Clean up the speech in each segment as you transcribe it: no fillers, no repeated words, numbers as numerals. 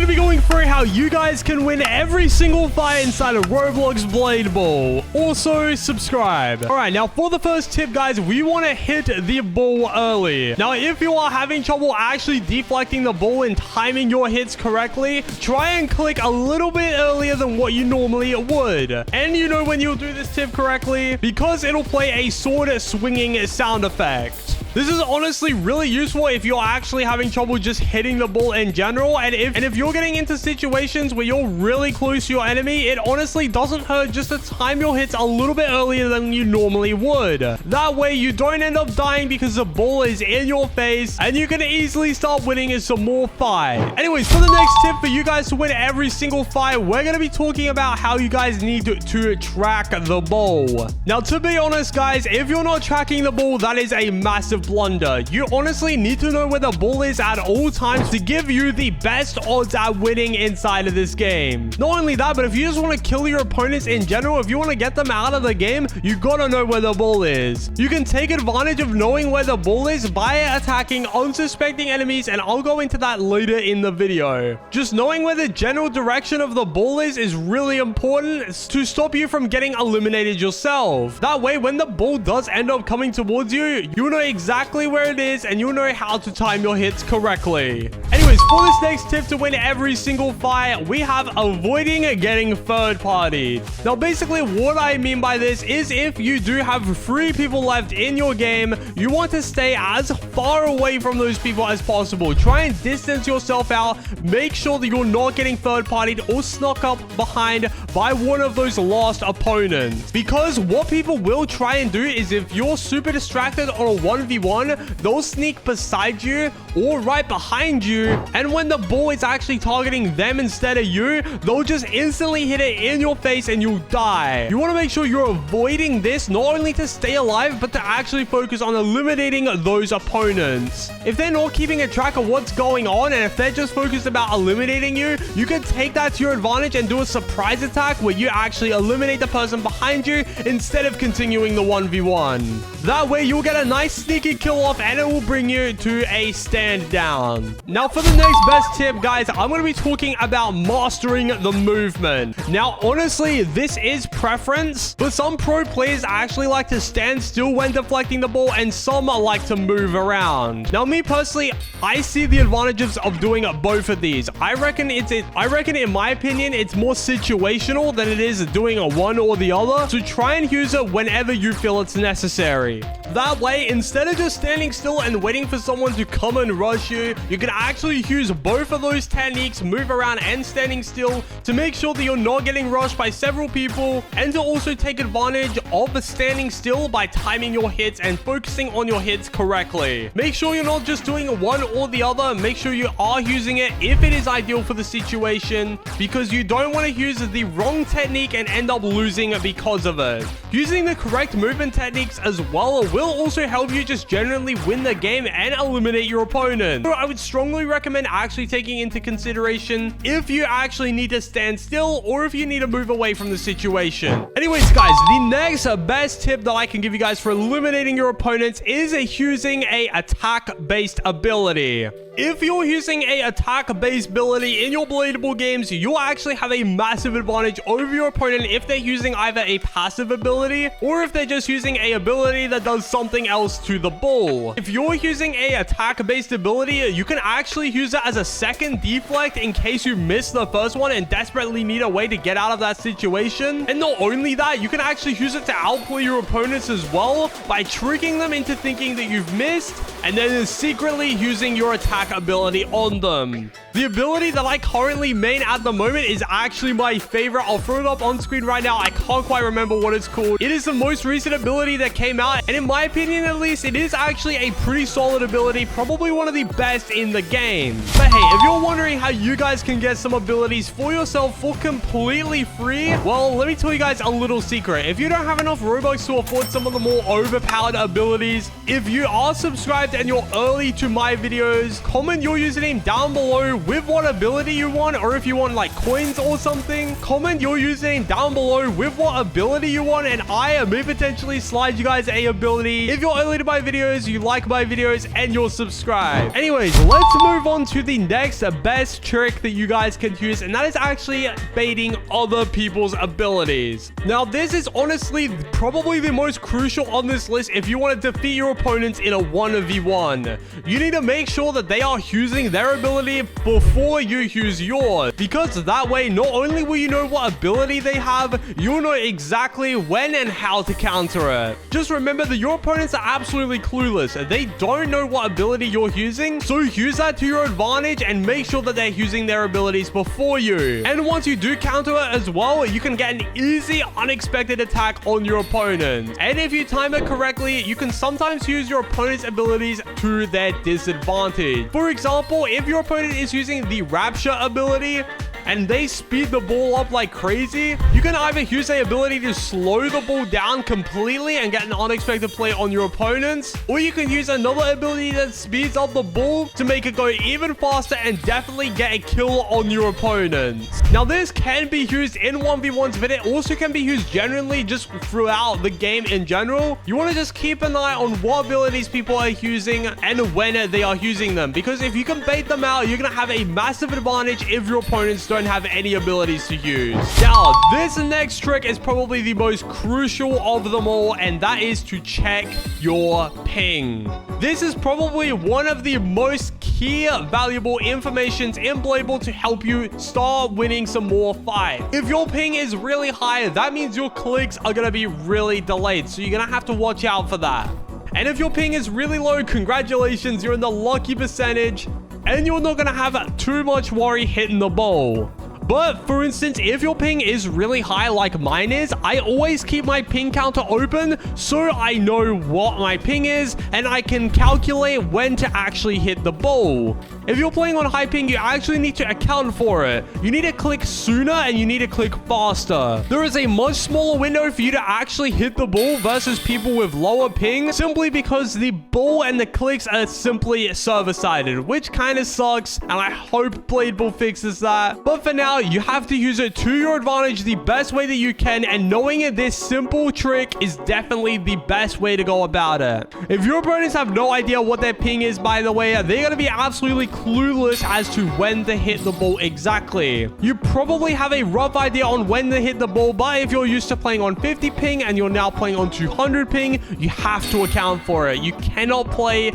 going to be going through how you guys can win every single fight inside of Roblox Blade Ball. Also, subscribe. All right, now for the first tip, guys, we want to hit the ball early. Now, if you are having trouble actually deflecting the ball and timing your hits correctly, try and click a little bit earlier than what you normally would. And you know when you'll do this tip correctly, because it'll play a sword swinging sound effect. This is honestly really useful if you're actually having trouble just hitting the ball in general. And if you're getting into situations where you're really close to your enemy, it honestly doesn't hurt just to time your hits a little bit earlier than you normally would. That way you don't end up dying because the ball is in your face and you can easily start winning some more fight. Anyways, for the next tip for you guys to win every single fight, we're going to be talking about how you guys need to track the ball. Now, to be honest, guys, if you're not tracking the ball, that is a massive blunder. You honestly need to know where the ball is at all times to give you the best odds at winning inside of this game. Not only that, but if you just want to kill your opponents in general, if you want to get them out of the game, you gotta know where the ball is. You can take advantage of knowing where the ball is by attacking unsuspecting enemies, and I'll go into that later in the video. Just knowing where the general direction of the ball is really important to stop you from getting eliminated yourself. That way, when the ball does end up coming towards you, you know exactly where it is and you'll know how to time your hits correctly. Anyways, for this next tip to win every single fight, we have avoiding getting third-partied. Now, basically, what I mean by this is if you do have 3 people left in your game, you want to stay as far away from those people as possible. Try and distance yourself out. Make sure that you're not getting third-partied or snuck up behind by one of those lost opponents. Because what people will try and do is if you're super distracted on a 1v1, they'll sneak beside you or right behind you, and when the ball is actually targeting them instead of you, they'll just instantly hit it in your face and you'll die. You want to make sure you're avoiding this, not only to stay alive, but to actually focus on eliminating those opponents. If they're not keeping a track of what's going on, and if they're just focused about eliminating you, you can take that to your advantage and do a surprise attack where you actually eliminate the person behind you instead of continuing the 1v1. That way, you'll get a nice sneaky kill off and it will bring you to a stand down. Now, for the next best tip, guys, I'm going to be talking about mastering the movement. Now, honestly, this is preference, but some pro players actually like to stand still when deflecting the ball and some like to move around. Now, me personally, I see the advantages of doing both of these. I reckon in my opinion, it's more situational than it is doing a one or the other. So try and use it whenever you feel it's necessary. That way, instead of just standing still and waiting for someone to come and rush you, you can actually use both of those techniques, move around and standing still, to make sure that you're not getting rushed by several people, and to also take advantage of standing still by timing your hits and focusing on your hits correctly. Make sure you're not just doing one or the other. Make sure you are using it if it is ideal for the situation, because you don't want to use the wrong technique and end up losing because of it. Using the correct movement techniques as well will also help you just generally win the game and eliminate your opponent. So I would strongly recommend actually taking into consideration if you actually need to stand still or if you need to move away from the situation. Anyways, guys, the next best tip that I can give you guys for eliminating your opponents is using a attack-based ability. If you're using a attack-based ability in your Bladeable games, you'll actually have a massive advantage over your opponent if they're using either a passive ability or if they're just using a ability that does something else to the ball. If you're using a attack-based ability, you can actually use it as a second deflect in case you missed the first one and desperately need a way to get out of that situation. And not only that, you can actually use it to outplay your opponents as well by tricking them into thinking that you've missed and then secretly using your attack ability on them. The ability that I currently main at the moment is actually my favorite. I'll throw it up on screen right now. I can't quite remember what it's called. It is the most recent ability that came out, and in my opinion at least, it is actually a pretty solid ability, probably one of the best in the game. But hey, if you're wondering how you guys can get some abilities for yourself for completely free, well, let me tell you guys a little secret. If you don't have enough Robux to afford some of the more overpowered abilities, if you are subscribed and you're early to my videos, comment your username down below with what ability you want, or if you want like coins or something, comment your username down below with what ability you want, and I may potentially slide you guys a ability if you're early to my video. videos, you like my videos, and you're subscribed. Anyways, let's move on to the next best trick that you guys can use, and that is actually baiting other people's abilities. Now, this is honestly probably the most crucial on this list if you want to defeat your opponents in a 1v1. You need to make sure that they are using their ability before you use yours, because that way, not only will you know what ability they have, you'll know exactly when and how to counter it. Just remember that your opponents are absolutely clueless. They don't know what ability you're using, so use that to your advantage and make sure that they're using their abilities before you. And once you do counter it as well, you can get an easy, unexpected attack on your opponent. And if you time it correctly, you can sometimes use your opponent's abilities to their disadvantage. For example, if your opponent is using the Rapture ability, and they speed the ball up like crazy, you can either use the ability to slow the ball down completely and get an unexpected play on your opponents, or you can use another ability that speeds up the ball to make it go even faster and definitely get a kill on your opponents. Now, this can be used in 1v1s, but it also can be used generally just throughout the game in general. You want to just keep an eye on what abilities people are using and when they are using them, because if you can bait them out, you're going to have a massive advantage if your opponents don't have any abilities to use. Now, this next trick is probably the most crucial of them all, and that is to check your ping. This is probably one of the most key valuable informations in Blade Ball to help you start winning some more fights. If your ping is really high, that means your clicks are going to be really delayed, so you're going to have to watch out for that. And if your ping is really low, congratulations, you're in the lucky percentage, and you're not going to have too much worry hitting the ball. But for instance, if your ping is really high like mine is, I always keep my ping counter open so I know what my ping is and I can calculate when to actually hit the ball. If you're playing on high ping, you actually need to account for it. You need to click sooner and you need to click faster. There is a much smaller window for you to actually hit the ball versus people with lower ping, simply because the ball and the clicks are simply server-sided, which kind of sucks, and I hope Blade Ball fixes that. But for now, you have to use it to your advantage the best way that you can, and knowing this simple trick is definitely the best way to go about it. If your opponents have no idea what their ping is, by the way, they're going to be absolutely clueless as to when to hit the ball exactly. You probably have a rough idea on when to hit the ball, but if you're used to playing on 50 ping and you're now playing on 200 ping, you have to account for it. You cannot play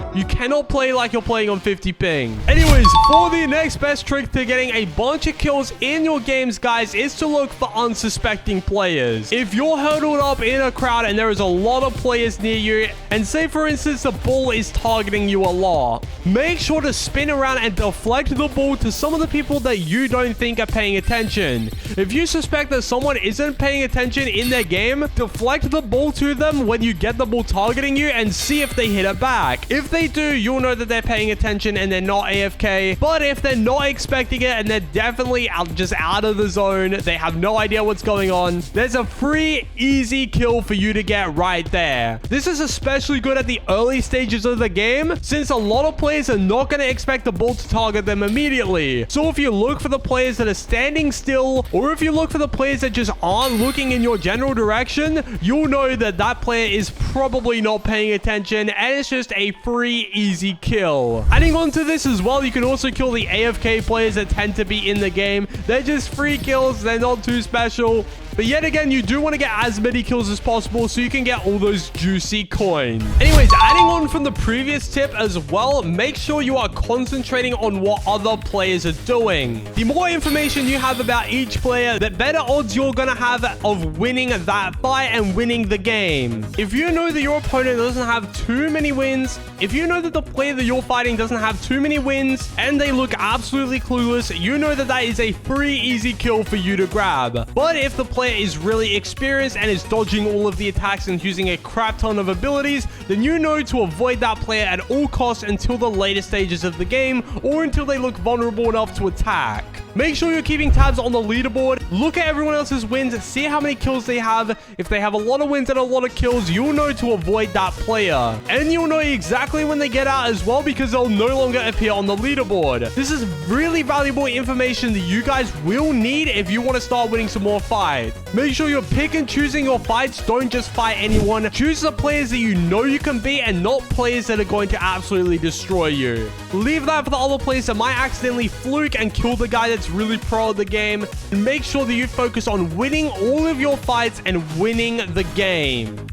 like you're playing on 50 ping. Anyways, for the next best trick to getting a bunch of kills in your games, guys, is to look for unsuspecting players. If you're hurdled up in a crowd and there is a lot of players near you, and say for instance the ball is targeting you a lot, make sure to spin around and deflect the ball to some of the people that you don't think are paying attention. If you suspect that someone isn't paying attention in their game, deflect the ball to them when you get the ball targeting you and see if they hit it back. If they do, you'll know that they're paying attention and they're not AFK. But if they're not expecting it and they're definitely just out of the zone, they have no idea what's going on, there's a free, easy kill for you to get right there. This is especially good at the early stages of the game, since a lot of players are not going to expect the ball to target them immediately. So if you look for the players that are standing still, or if you look for the players that just aren't looking in your general direction, you'll know that that player is probably not paying attention, and it's just a free, easy kill. Adding on to this as well, you can also kill the AFK players that tend to be in the game. They're just free kills. They're not too special. But yet again, you do want to get as many kills as possible so you can get all those juicy coins. Anyways, adding on from the previous tip as well, make sure you are concentrating on what other players are doing. The more information you have about each player, the better odds you're going to have of winning that fight and winning the game. If you know that your opponent doesn't have too many wins, if you know that the player that you're fighting doesn't have too many wins, and they look absolutely clueless, you know that that is a free, easy kill for you to grab. But if the player is really experienced and is dodging all of the attacks and using a crap ton of abilities, then you know to avoid that player at all costs until the later stages of the game, or until they look vulnerable enough to attack. Make sure you're keeping tabs on the leaderboard. Look at everyone else's wins. See how many kills they have. If they have a lot of wins and a lot of kills, you'll know to avoid that player. And you'll know exactly when they get out as well, because they'll no longer appear on the leaderboard. This is really valuable information that you guys will need if you want to start winning some more fights. Make sure you're pick and choosing your fights. Don't just fight anyone. Choose the players that you know you can beat and not players that are going to absolutely destroy you. Leave that for the other players that might accidentally fluke and kill the guy that's really pro at the game. And make sure that you focus on winning all of your fights and winning the game.